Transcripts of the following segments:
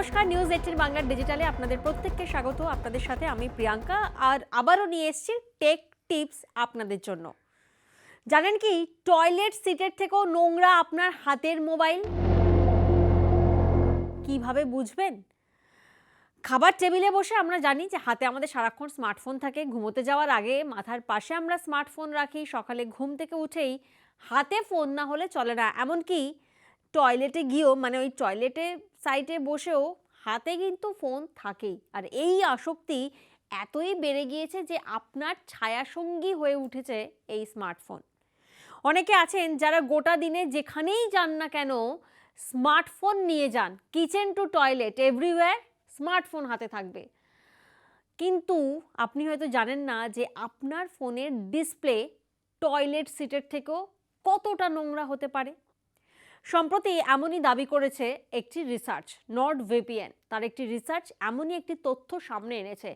নমস্কার, নিউজ 18 বাংলার ডিজিটালে আপনাদের প্রত্যেককে স্বাগত। আপনাদের সাথে আমি প্রিয়াঙ্কা, আর আবারও নিয়ে এসেছি টেক টিপস আপনাদের জন্য। জানেন কি, টয়লেট সিটের থেকেও নোংরা আপনার হাতের মোবাইল। কিভাবে বুঝবেন? খাবার টেবিলে বসে আমরা জানি যে হাতে আমাদের সারাক্ষণ স্মার্টফোন থাকে। ঘুমোতে যাওয়ার আগে মাথার পাশে আমরা স্মার্টফোন রাখি। সকালে ঘুম থেকে উঠেই হাতে ফোন না হলে চলে না। এমনকি টয়লেটে গিয়েও, মানে ওই টয়লেটে সাইডে বসেও হাতে কিন্তু ফোন থাকেই। আর এই আসক্তি এতই বেড়ে গিয়েছে যে আপনার ছায়াসঙ্গী হয়ে উঠেছে এই স্মার্টফোন। অনেকে আছেন যারা গোটা দিনে যেখানেই যান না কেন স্মার্টফোন নিয়ে যান। Kitchen to toilet everywhere smartphone হাতে থাকবে। কিন্তু আপনি হয়তো জানেন না যে আপনার ফোনের ডিসপ্লে টয়লেট সিটের থেকেও কতটা নোংরা হতে পারে। সম্প্রতি এমনই দাবি করেছে একটি রিসার্চ। নর্ডভিপিএন তার একটি রিসার্চ এমনই একটি তথ্য সামনে এনেছে।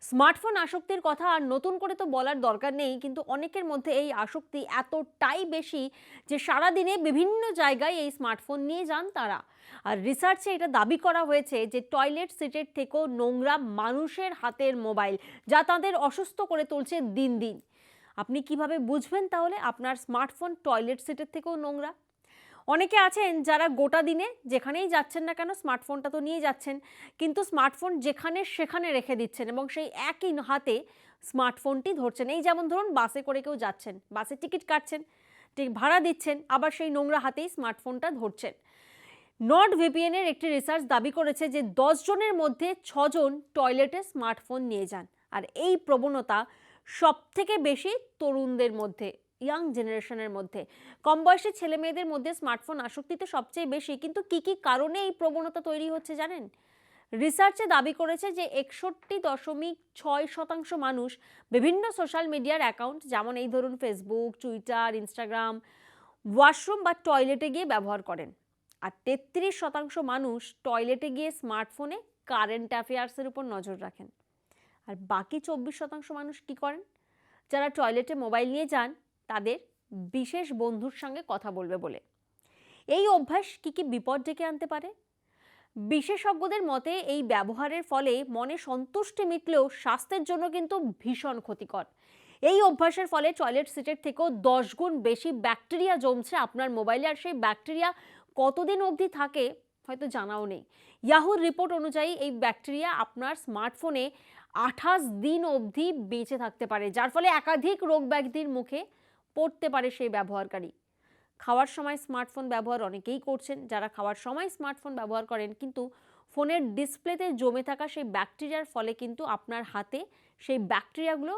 স্মার্টফোন আসক্তির কথা আর নতুন করে তো বলার দরকার নেই, কিন্তু অনেকের মধ্যে এই আসক্তি এতটাই বেশি যে সারাদিনে বিভিন্ন জায়গায় এই স্মার্টফোন নিয়ে যান তারা। আর রিসার্চে এটা দাবি করা হয়েছে যে টয়লেট সিটের থেকেও নোংরা মানুষের হাতের মোবাইল, যা তাদের অসুস্থ করে তুলছে দিন দিন। আপনি কিভাবে বুঝবেন তাহলে আপনার স্মার্টফোন টয়লেট সিটের থেকেও নোংরা? অনেকে আছেন যারা গোটা দিনে যেখানেই যাচ্ছেন না কেন স্মার্টফোনটা তো নিয়ে যাচ্ছেন, কিন্তু স্মার্টফোন যেখানে সেখানে রেখে দিচ্ছেন এবং সেই একই হাতে স্মার্টফোনটি ধরছেন। এই যেমন ধরুন বাসে করে কেউ যাচ্ছেন, বাসে টিকিট কাটছেন, ঠিক ভাড়া দিচ্ছেন, আবার সেই নোংরা হাতেই স্মার্টফোনটা ধরছেন। নর্ডভিপিএনের একটি রিসার্চ দাবি করেছে যে 10 জনের মধ্যে 6 জন টয়লেটে স্মার্টফোন নিয়ে যান। আর এই প্রবণতা সবথেকে বেশি তরুণদের মধ্যে, ইয়াং জেনারেশনের মধ্যে। কম বয়সী ছেলে মেয়েদের মধ্যে স্মার্টফোন আসক্তি তো সবচেয়ে বেশি, কিন্তু কি কি কারণে এই প্রবণতা তৈরি হচ্ছে জানেন? রিসার্চে দাবি করেছে যে 61.6% মানুষ বিভিন্ন সোশ্যাল মিডিয়ার অ্যাকাউন্ট, যেমন এই ধরুন ফেসবুক, টুইটার, ইনস্টাগ্রাম, ওয়াশরুম বা টয়লেটে গিয়ে ব্যবহার করেন। আর 33% মানুষ টয়লেটে গিয়ে স্মার্টফোনে কারেন্ট অ্যাফেয়ার্সের উপর নজর রাখেন। আর বাকি 24% মানুষ কি করেন? যারা টয়লেটে মোবাইল নিয়ে যান তাদের বিশেষ বন্ধুর সঙ্গে কথা বলবে বলে। এই অভ্যাস কি কি বিপদ ডেকে আনতে পারে? বিশেষজ্ঞদের মতে এই ব্যবহারের ফলে মনে সন্তুষ্টি মিটলেও স্বাস্থ্যের জন্য কিন্তু ভীষণ ক্ষতিকর। এই অভ্যাসের ফলে টয়লেট সিটের থেকেও 10 গুণ বেশি ব্যাকটেরিয়া জমছে আপনার মোবাইলে, আর সেই ব্যাকটেরিয়া কতদিন অবধি থাকে হয়তো জানাও নেই। ইয়াহুর রিপোর্ট অনুযায়ী এই ব্যাকটেরিয়া আপনার স্মার্টফোনে 28 দিন অবধি বেঁচে থাকতে পারে, যার ফলে একাধিক রোগ ব্যাধির মুখে পড়তে পারে সেই ব্যবহারকারী। খাওয়ার সময় স্মার্টফোন ব্যবহার অনেকেই করছেন। যারা খাওয়ার সময় স্মার্টফোন ব্যবহার করেন, কিন্তু ফোনের ডিসপ্লেতে জমে থাকা সেই ব্যাকটেরিয়ার ফলে কিন্তু আপনার হাতে সেই ব্যাকটেরিয়াগুলো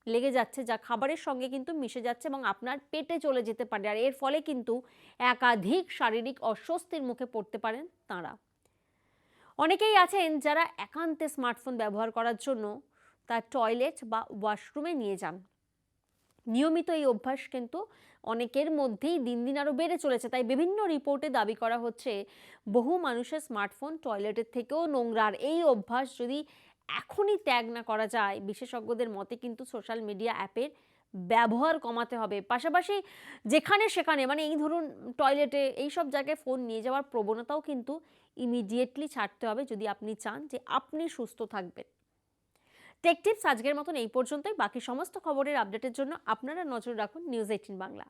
লেগে যাচ্ছে, যা খাবারের সঙ্গে কিন্তু মিশে যাচ্ছে এবং আপনার পেটে চলে যেতে পারে। আর এর ফলে কিন্তু একাধিক শারীরিক অস্বস্তির মুখে পড়তে পারেন তাঁরা। অনেকেই আছেন যারা একান্তে স্মার্টফোন ব্যবহার করার জন্য তার টয়লেট বা ওয়াশরুমে নিয়ে যান। নিয়মিত এই অভ্যাস কিন্তু অনেকের মধ্যেই দিন দিন আরও বেড়ে চলেছে। তাই বিভিন্ন রিপোর্টে দাবি করা হচ্ছে বহু মানুষের স্মার্টফোন টয়লেটের থেকেও নোংরা। আর এই অভ্যাস যদি এখনই ত্যাগ না করা যায়, বিশেষজ্ঞদের মতে কিন্তু সোশ্যাল মিডিয়া অ্যাপের ব্যবহার কমাতে হবে। পাশাপাশি যেখানে সেখানে, মানে এই ধরুন টয়লেটে, এই সব জায়গায় ফোন নিয়ে যাওয়ার প্রবণতাও কিন্তু ইমিডিয়েটলি ছাড়তে হবে যদি আপনি চান যে আপনি সুস্থ থাকবেন। টেক টিপস আজকের মতন এই পর্যন্তই। বাকি সমস্ত খবরের আপডেটের জন্য আপনারা নজর রাখুন নিউজ 18 বাংলা।